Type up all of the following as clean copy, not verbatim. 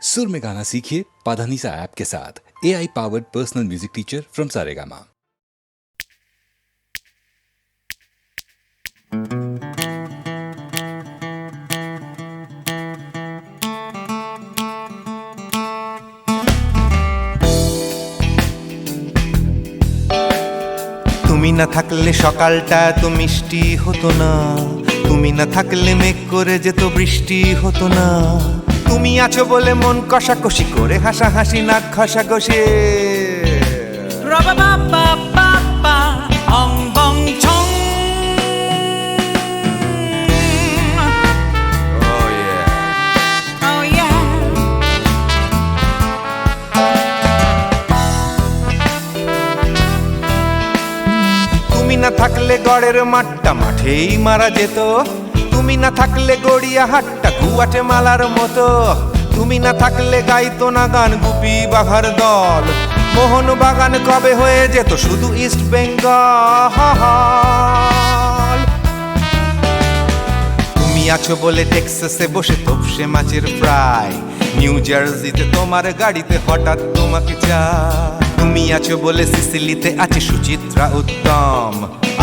सुर में गाना सीखिए पाधानीसा ऐप के साथ। AI powered personal music teacher from Saregama. তুমি না থাকলে সকালটা এত মিষ্টি হতো না, তুমি না থাকলে মেঘ করে যেত বৃষ্টি হতো না। তুমি আছো বলে মন কষাকষি করে হাসাহাসি নাক ঘষাঘষি। তুমি না থাকলে গড়ের মাঠটা মাঠেই মারা যেত, তুমি না থাকলে গড়িয়া হাটটা গুয়াটে মালার মতো। তুমি না থাকলে গাইতো না গান গুপি বাঘার দল, মোহন বাগান কবে হয়ে যেত শুধু ইস্ট বেঙ্গল। তুমি আছো বলে টেক্সাসে বসে তপসে মাছের ফ্রাই, নিউ জার্সিতে তোমার গাড়িতে হঠাৎ তোমাকে চাই। তুমি আছো বলে সিসিলিতে আছে সুচিত্রা উত্তম,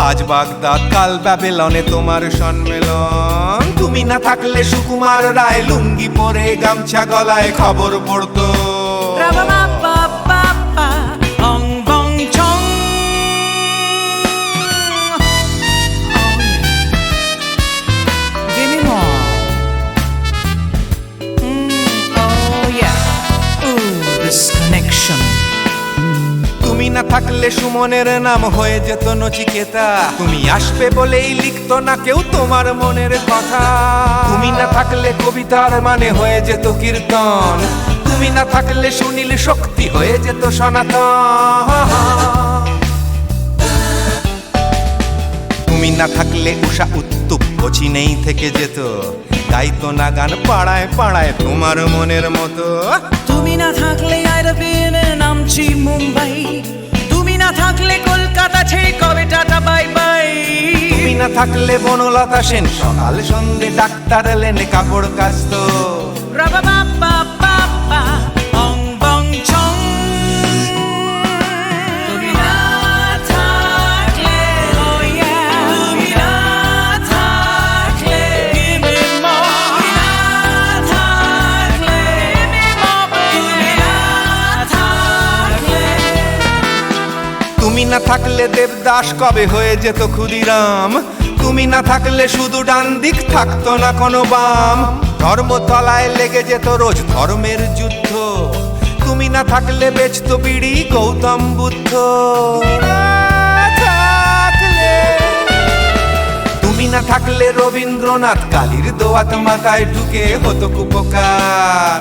আজ বাগদাদ কাল ব্যাবিলনে তোমার সম্মেলন। তুমি না থাকলে সুকুমার রায় লুঙ্গি পরে গামছা গলায় খবর পড়তো। তুমি না থাকলে সুমনের নাম হয়ে যেত নচিকেতা, তুমি আসবে বলেই লিখতো না কেউ তোমার মনের কথা। তুমি না থাকলে কবিতার মানে হয়ে যেত কীর্তন, তুমি না থাকলে সুনীল শক্তি হয়ে যেত সনাতন। তুমি না থাকলে উষা উত্তুপ কোচিনেই থেকে যেত, গাইতো না গান পাড়ায় পাড়ায় তোমার মনের মতো। তুমি না থাকলে নামছি মুম্বাই, তুমি না থাকলে কলকাতা ছেড়ে কবে টাটা বাই বাই। তুমি না থাকলে বনলতা সেন সকাল সন্ধে ডাক্তার লেনে কাপড় কাচতো। তুমি না থাকলে দেবদাস কবে হয়ে যেত ক্ষুদিরাম, তুমি না থাকলে শুধু ডান দিক থাকতো না কোনো বাম। ধর্মতলায় লেগে যেত রোজ ধর্মের যুদ্ধ, তুমি না থাকলে বেচতো বিড়ি গৌতম বুদ্ধ। তুমি না থাকলে রবীন্দ্রনাথ কালীর দোয়াত মাথায় ঢুকে হতো কুপকার।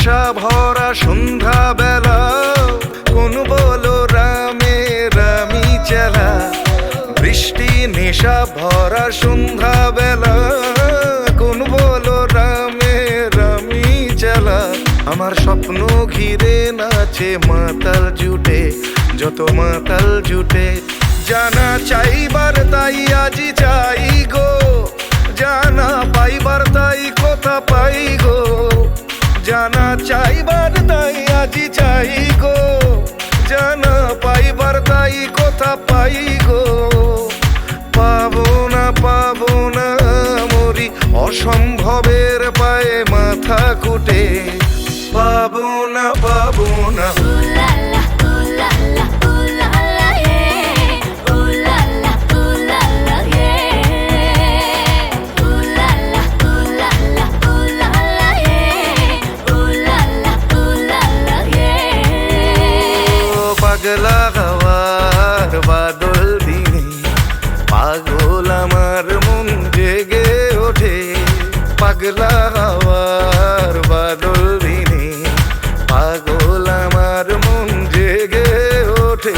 নেশা ভরা সন্ধ্যা বেলা, কোন বলো রামে রামি চেলা। বৃষ্টি নেশা ভরা সন্ধ্যা বেলা, কোন বলো রামে রামি চেলা। আমার স্বপ্ন ঘিরে নাচে মাতাল জুটে, যত মাতাল জুটে। জানা চাইবার তাই আজি চাই গো, জানা পাইবার তাই কথা পাই গো। জানা চাইবার তাই আজি চাই গো, জানা পাইবার তাই কথা পাই গো। পাবো না মরি অসম্ভবের পায়ে মাথা কুটে। পাবো না পাগলা হওয়ার বাদল দিনে পাগল আমার মন জেগে ওঠে। পাগলা হওয়ার বাদল দিনে পাগল আমার মন জেগে ওঠে।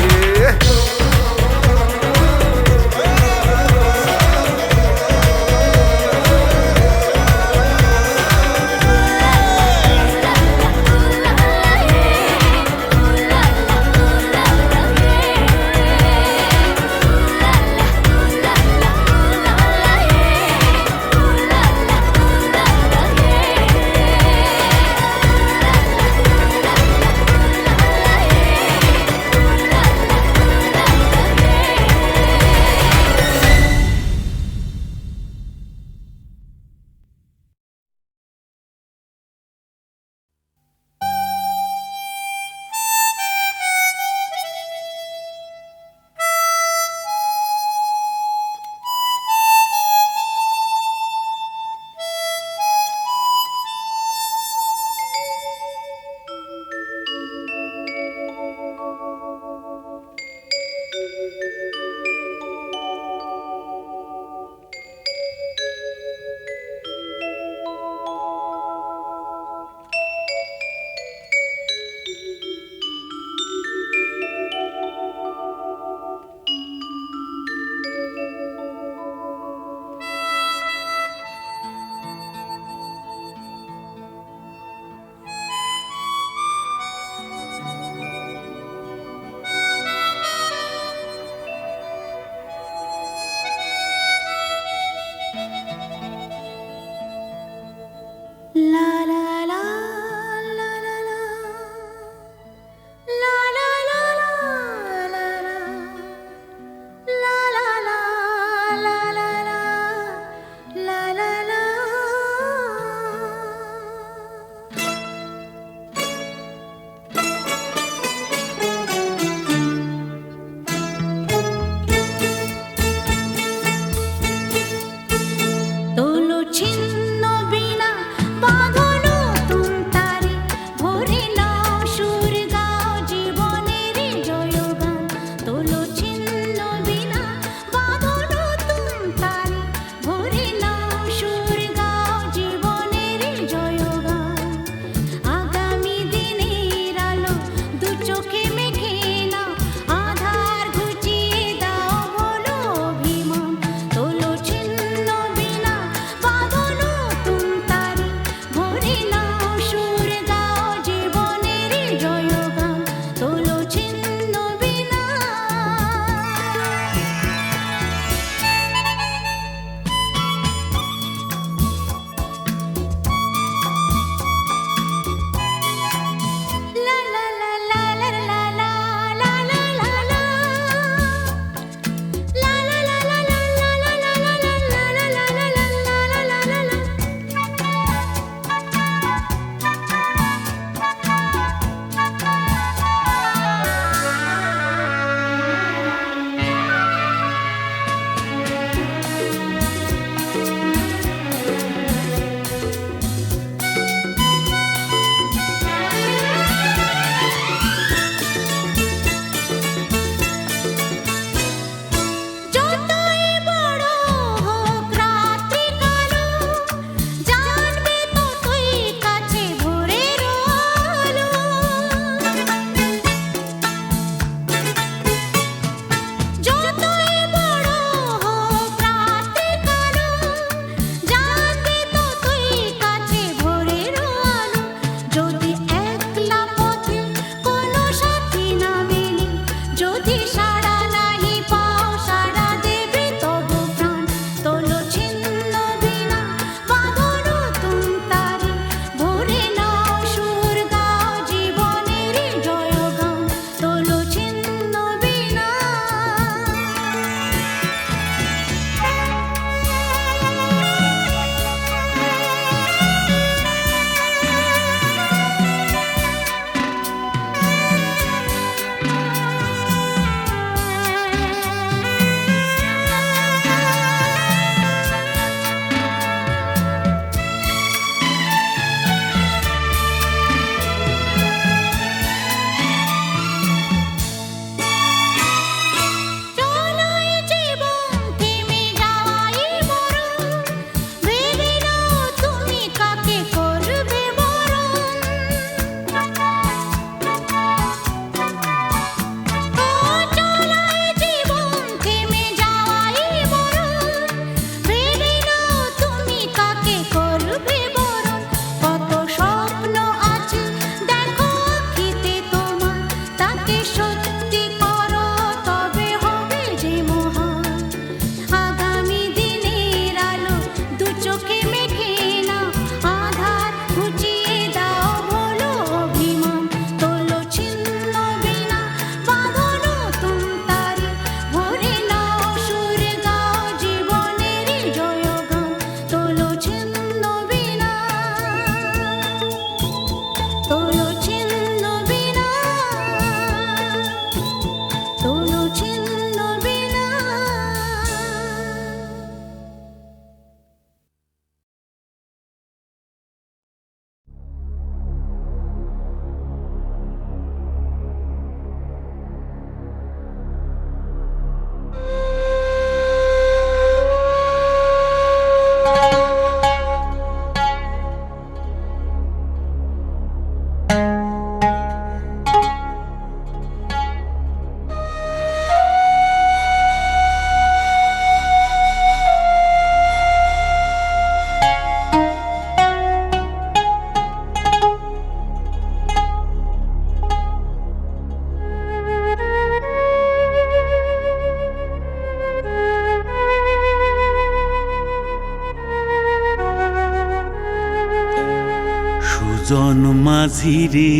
সুজন মাঝি রে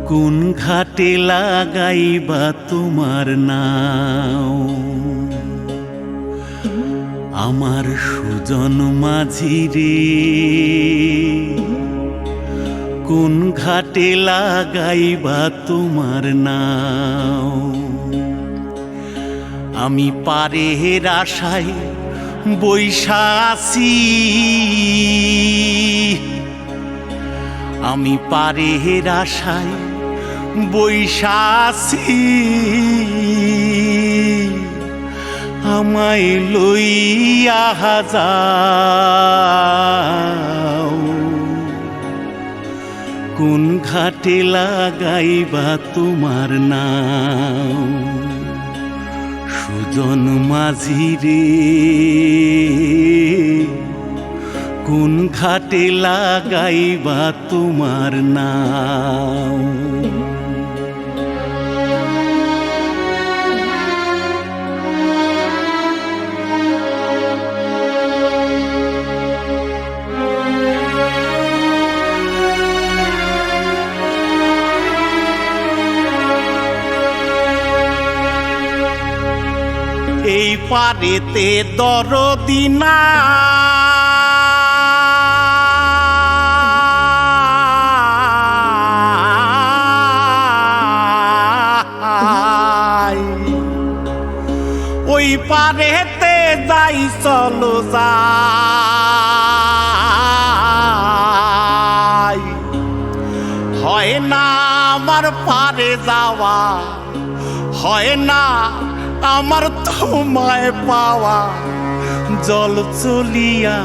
কোন ঘাটে লাগাইবা তোমার নাও আমার সুজন মাঝি রে কোন ঘাটে লাগাইবা তোমার নাও আমি পারের আশায় বৈশা আছি আমি পারের আশায় বৈশা আছি আমায় লইয়া যাও কোন ঘাটে লাগাইবা তোমার নাও সুজন মাঝি রে কোন ঘাটে লাগাইবা তোমার নাও এই পারেতে দরদি নাই ওই পারেতে যাই চলো যাই হয় না আমার পারে যাওয়া হয় না আমার তোমায় পাওয়া জল চলিয়া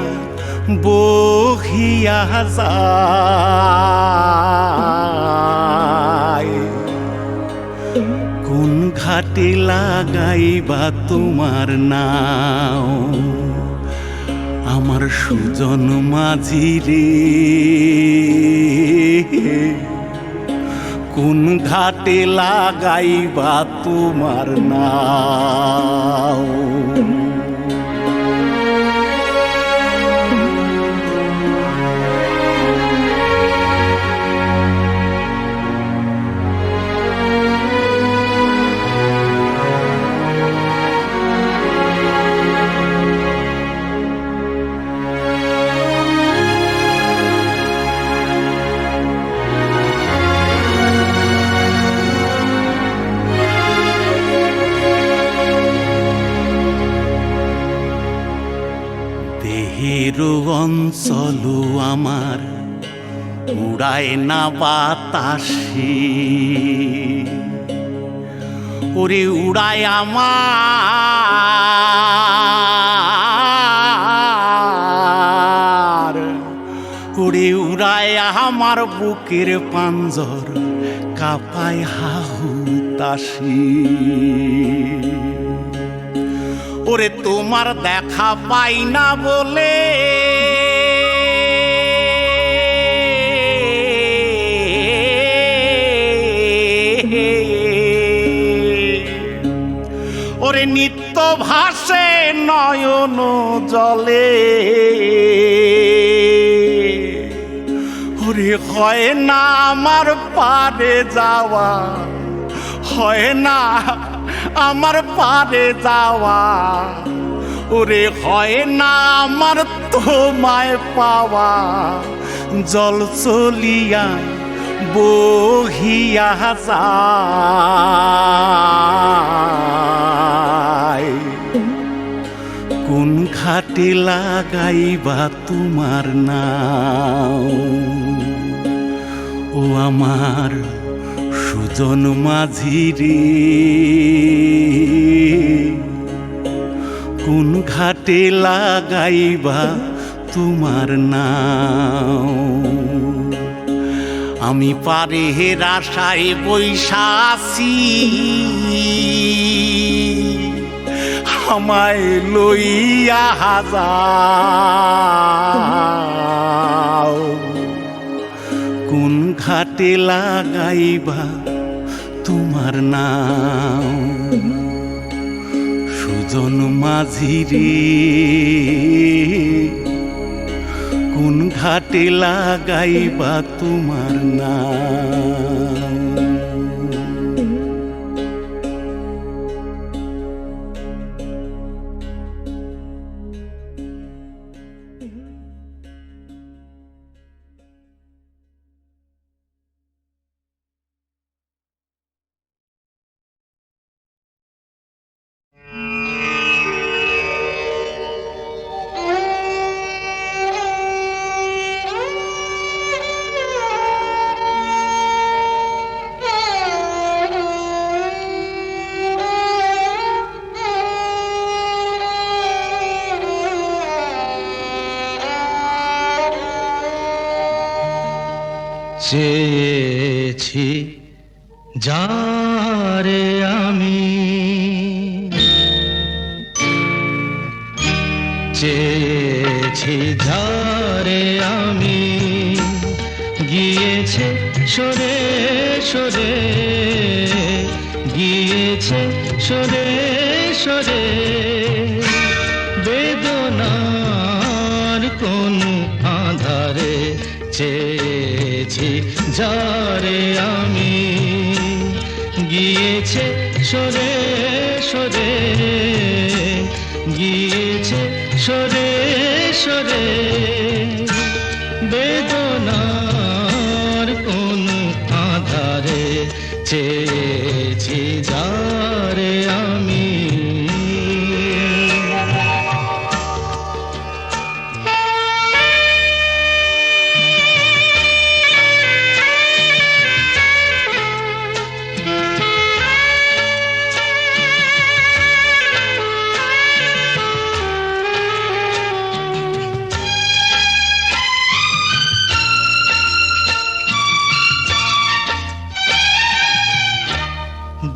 বহিয়া যায় কোন ঘাটে লাগাইবা তোমার নাও আমার সুজন মাঝি রে কোন ঘাটে লাগাইবা তোমার নাও দেহের অঞ্চল আমার উড়ায় না বাতাসে ওরে উড়ায় আমার ওরে উড়ায় আমার বুকের পাঞ্জর কাঁপায় হাহুতাশি ওরে তোমার দেখা পাই না বলে ওরে নিত্য ভাসে নয়ন জলে ওরে হয় না আমার পারে যাওয়া হয় না আমার পারে যাওয়া ওরে হয় না আমার তোমায় পাওয়া জল চলিয়া বহিয়া যায় কোন ঘাটে লাগাইবা তোমার নাও ও আমার সুজন মাঝি রে কোন ঘাটে লাগাইবা তোমার নাও আমি পারের আশায় বৈশা আছি আমায় লইয়া যাও কোন ঘাটে লাগাইবা তোমার নাও সুজন মাঝি রে ঘাটে লাগাইবা তোমার নাম। চেয়েছি যারে আমি, চেয়েছি যারে আমি, গিয়েছে সরে সরে, গিয়েছে সরে সরে, বেদনার কোন আধারে চেয়েছি যারে আমি, গিয়েছে সরে সরে, গিয়েছে সরে সরে, বেদনার কোন আধারে চেয়েছি যারে আমি।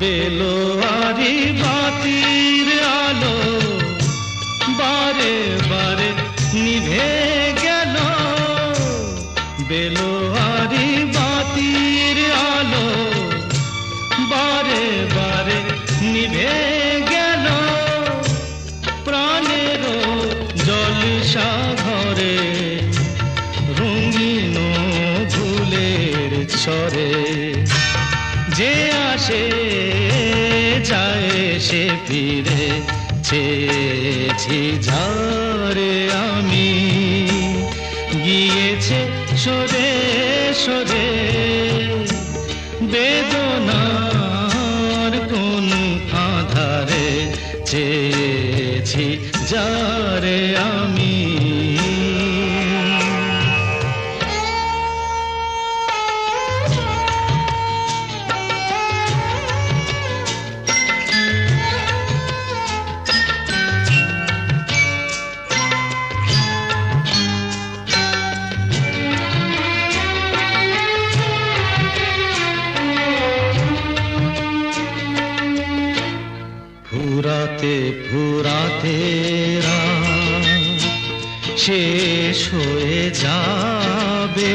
বেলোয়ারি বাতির আলো বারে বারে নিভে গেল, বেলোয়ারি বাতির আলো বারে বারে নিভে গেল, প্রাণের জলসা ঘরে রঙিন ফুলের ছড়ে, যে আসে যায় সে ফিরে, চেয়েছি যারে আমি, গিয়েছে সরে সরে, বেদনার কোন আধারে চেয়েছি যারে আমি। ফুরাতে ফুরাতে রাত শেষ হয়ে যাবে,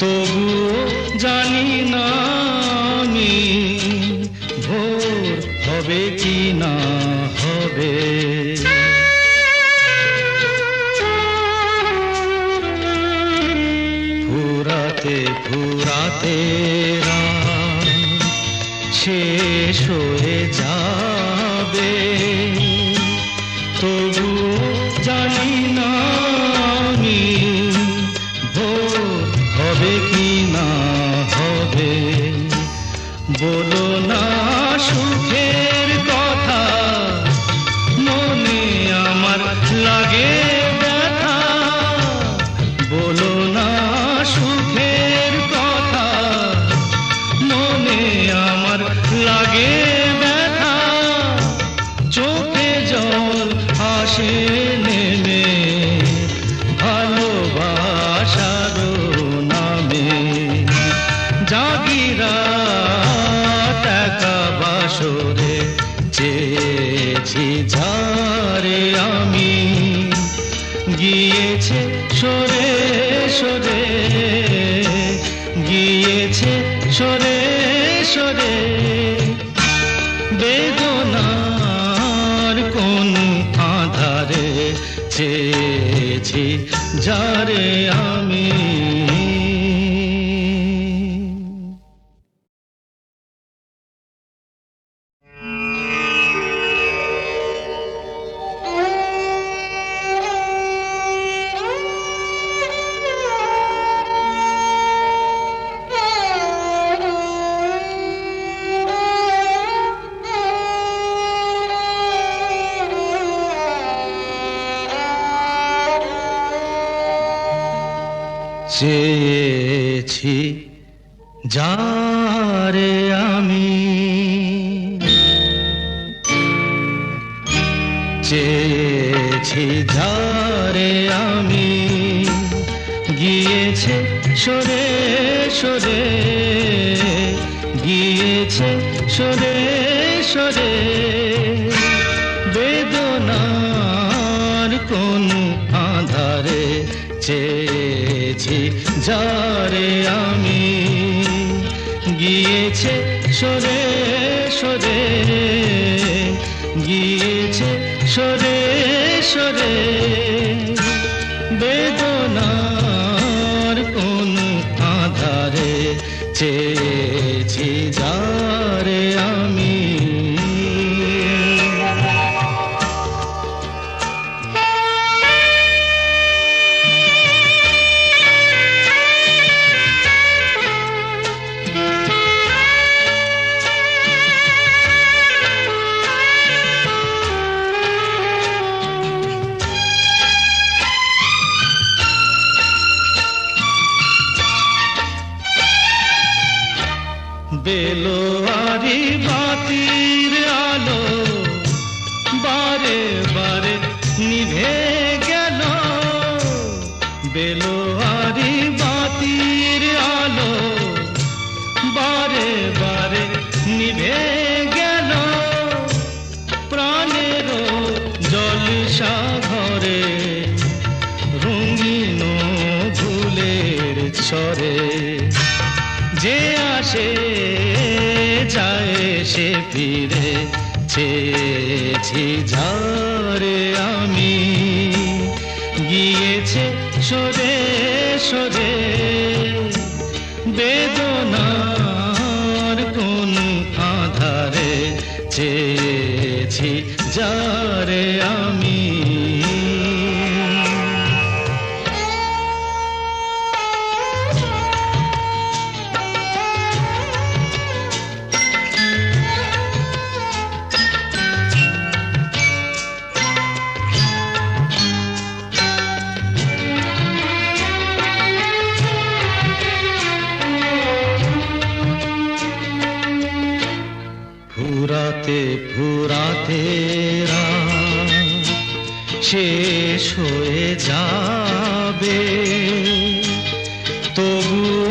তবুও জানি না আমি ভোর হবে কি না হবে। ফুরাতে ফুরাতে রাত শেষ হয়ে যাবে, তবুও জানি না আমি ভোর হবে কি না হবে। বলো না সুখের কথা, মনে আমার লাগে ব্যথা, বলো না সুখের কথা, মনে আমার লাগে ব্যথা, চোখে জল আসে নেমে ভালোবাসার নামে, জাগিরা টাকা বাসরে চেয়েছি যারে আমি, গিয়েছে সরে সরে, গিয়েছে সরে সরে, বেদনার কোন আধারে চেয়েছি যারে আমি চেয়েছি যারে আমি চেয়েছি যারে আমি গিয়েছে সরে সরে গিয়েছে সরে সরে বেদনার কোন আধারে চেয়েছি যারে আমি গিয়েছে সরে সরে গিয়েছে সরে সরে বেদনার কোন আধারে চেয়েছি যারে আমি বেলোয়ারি বাতির আলো বারে বারে নিভে গেল বেলোয়ারি বাতির আলো বারে বারে নিভে গেল প্রাণের জলসা ঘরে রঙিন ফুলের ছড়ে যে আসে যায় সে ফিরে চেয়েছি যারে আমি গিয়েছে সরে সরে বেদনার কোন আধারে চেয়েছি যারে আমি ফুরাতে ফুরাতে রাত শেষ হয়ে যাবে তবুও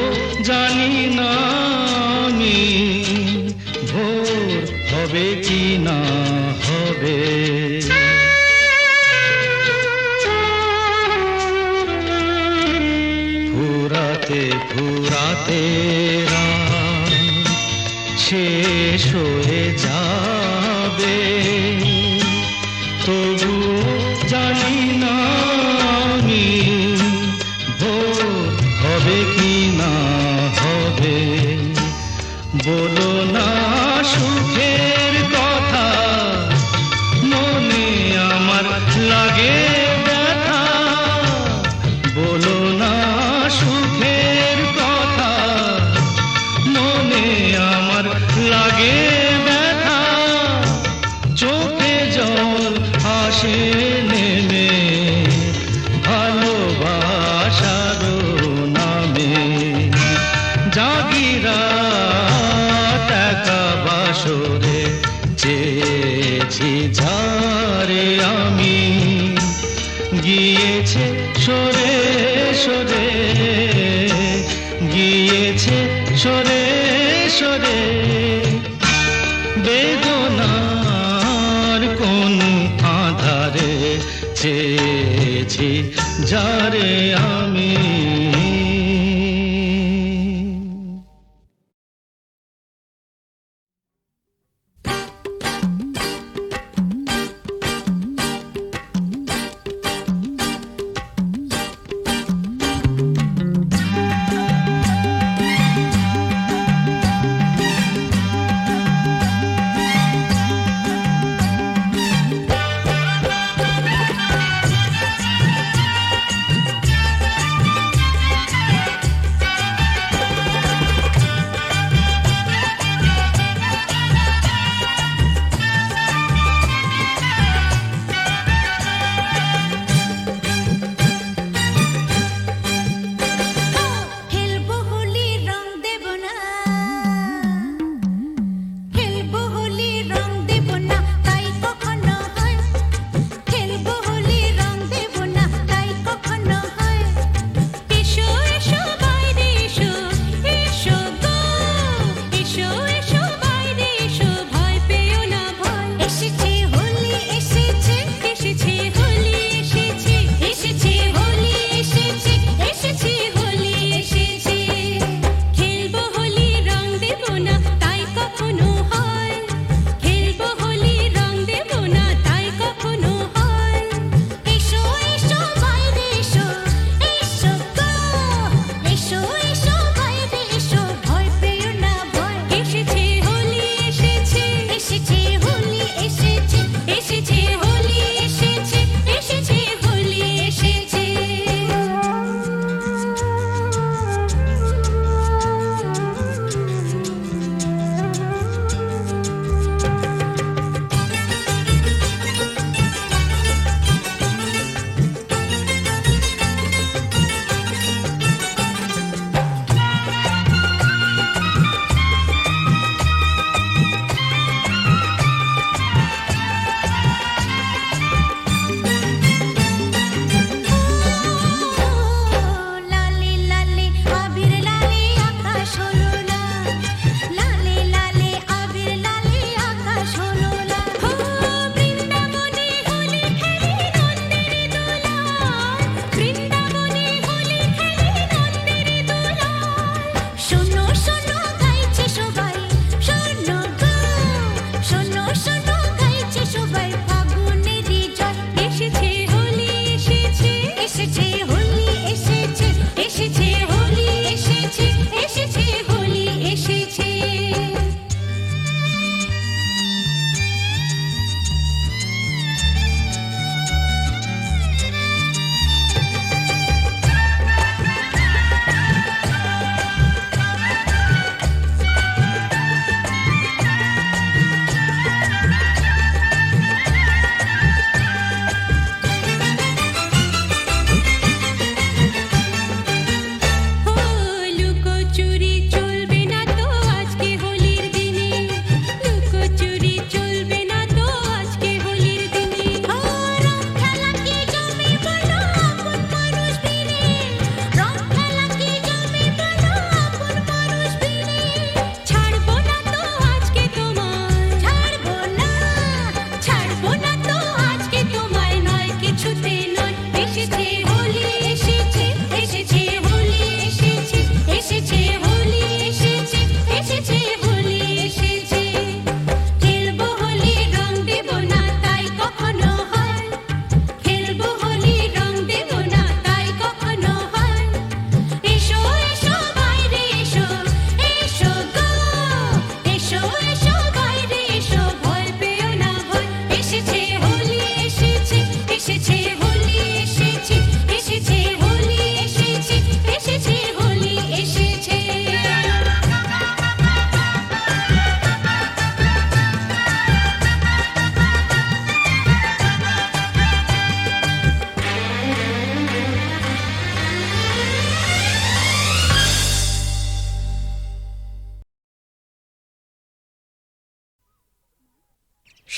জানি না আমি ভোর হবে কি না হবে ফুরাতে ফুরাতে রাত শেষ হয়ে যাবে তবু জানি না আমি ভোর হবে কি না হবে বলো না সুখের কথা মনে আমার লাগে ব্যথা বলো না সুখের কথা মনে আমার লাগে ব্যথা চোখে জল আসে নেমে ভালোবাসার নামে জাগিরা টাকা বাসরে চেয়েছি যারে আমি গিয়েছে সরে সরে গিয়েছে সরে সরে বেদনার কোন আধারে চেয়েছি যারে আমি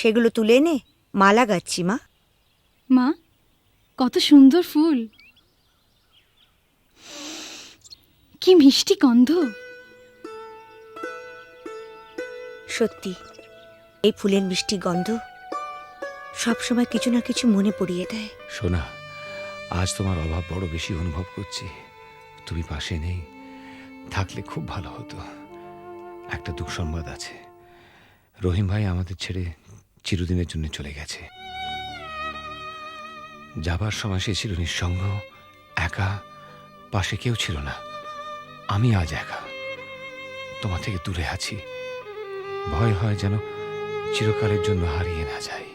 সেগুলো তুলে এনে মালা গাচ্ছি মা। মা, কত সুন্দর ফুল, কি মিষ্টি গন্ধ। সত্যি এই ফুলের মিষ্টি গন্ধ সবসময় কিছু না কিছু মনে পড়িয়ে দেয়। সোনা, আজ তোমার অভাব বড় বেশি অনুভব করছি। তুমি পাশে নেই, থাকলে খুব ভালো হতো। একটা দুঃসংবাদ আছে, রহিম ভাই আমাদের ছেড়ে চিরদিনের জন্য চলে গেছে। যাবার সময় সে ছিল নিঃসঙ্গ, একা, পাশে কেউ ছিল না। আমি আজ একা, তোমার থেকে দূরে আছি। ভয় হয় যেন চিরকালের জন্য হারিয়ে না যাই।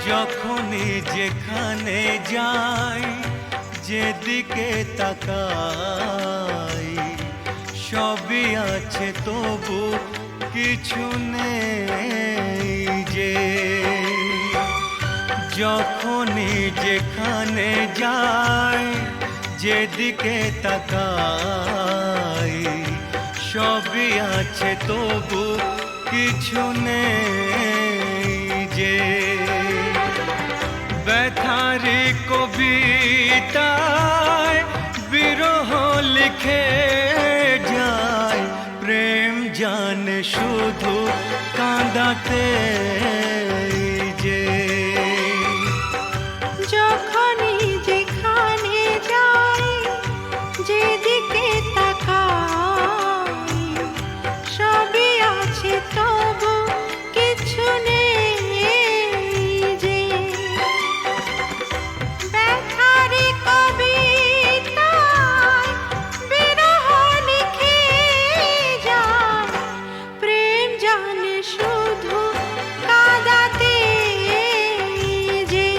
যখনই যেখানে যাই, যেদিকে তাকাই, সবই আছে তবু কিছু নেই যে। যখনই যেখানে যাই, যেদিকে তাকাই, সবই আছে তবু কিছু নেই যে। ব্যথারি কবিতায় বিরহ লিখে যায়, প্রেম জানে শুধু কাঁদাতে যে। যখনই যেখানে যাই, যেদিকে তাকাই, সবই আছে তবু কিছু নেই যে। ব্যথারি কবিতায় বিরহ লিখে যায়, প্রেম জানে শুধু কাঁদাতে যে।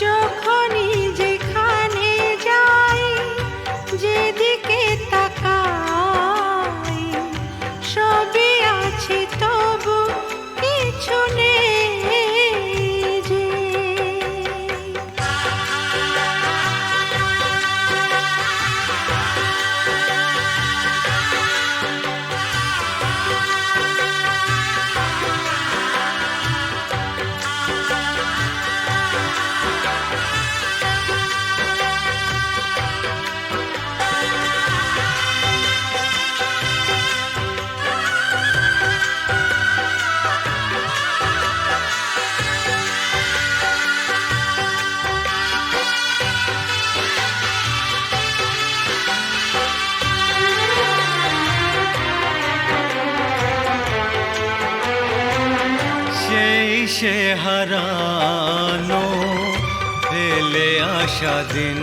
যখনই যেখানে যাই, যেদিকে তাকাই, সবই আছে তবু কিছু নেই যে। সেই সে হারানো ফেলে আসা দিন,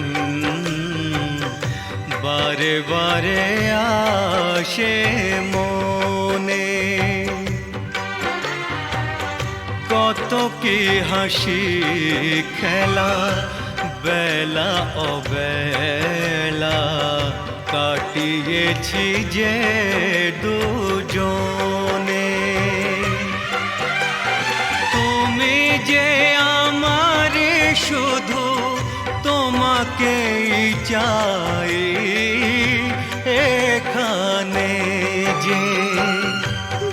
বারে বারে আসে মনে। কত কি হাসি খেলা, বেলা অবেলা কাটিয়েছি যে দুজনে। তুমি যে আমার শুধু, তোমাকেই চাই এখানে যে।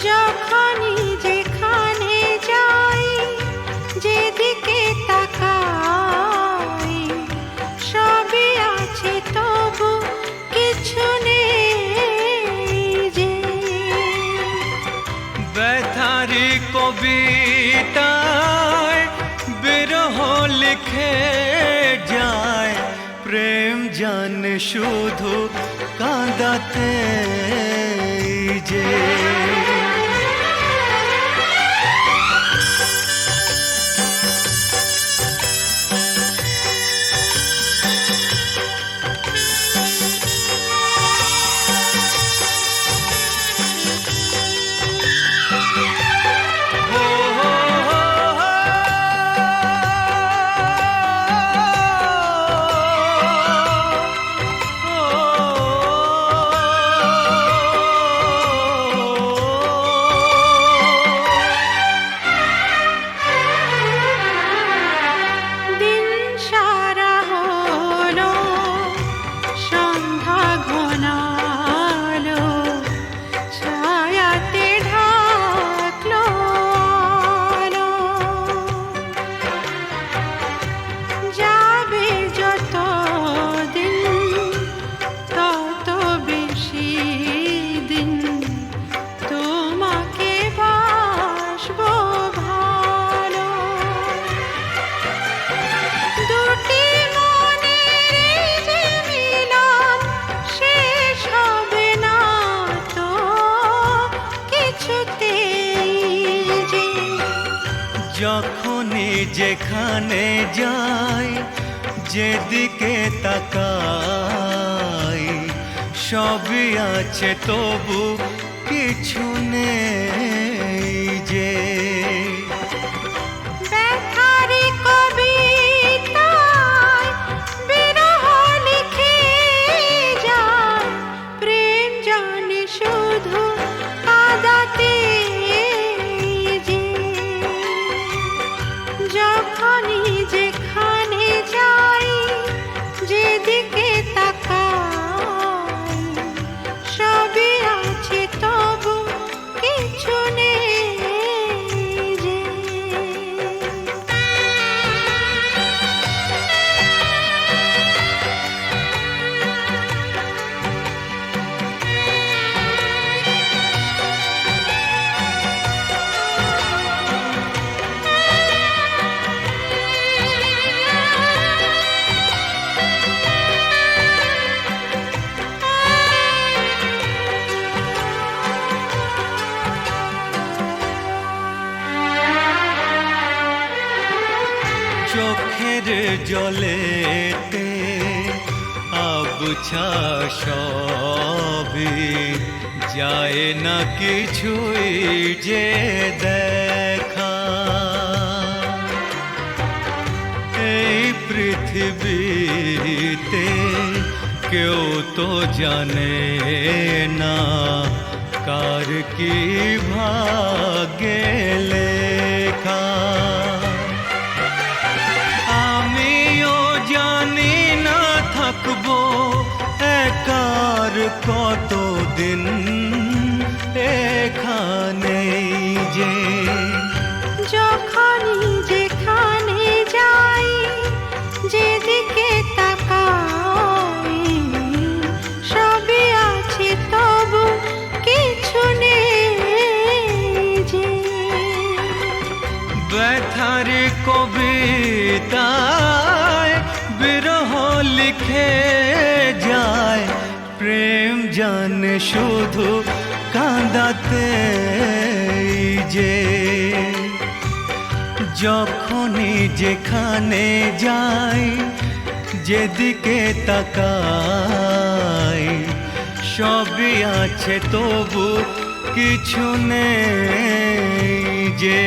যখনই যেখানে যাই, যেদিকে তাকাই, সবই আছে তবু কিছু নেই যে। ব্যথারি কবিতায় বিরহ লিখে শুধু কাঁদাতে যে দিন সারা হলো সন্ধ্যা ঘনালো ছায়াতে ঢাকলো আলো যাবে যত দিন তত বেশি দিন তোমাকে বাসবো ভালো দুটি মনের যে মিলন শেষ হবে না তো কিছুতেই যে যখনই যেখানে যাই যেদিকে তাকাই সবই আছে তবু কিছু নেই যে ব্যথারি কবিতায় বিরহ লিখে যায় প্রেম জানে শুধু কাঁদাতে যে যখনই যেখানে যাই যেদিকে তাকাই সবই আছে তবু কিছু নেই যে চোখের জলেতে আবছা সবই যায় না কিছুই যে দেখা এই পৃথিবীতে কেউ তো জানে না কার কি ভাগ্যে লেখা আমিও জানি না থাকবো একার কতদিন এখানে যে যখনই যেখানে যাই যেদিকে তাকাই সবই আছে তবু কিছু নেই যে ব্যথার কবিতায় বিরহ লিখে যায় প্রেম জানে শুধু কাঁদাতে যে যখনই যেখানে যাই যেদিকে তাকাই সবই আছে তবু কিছু নেই যে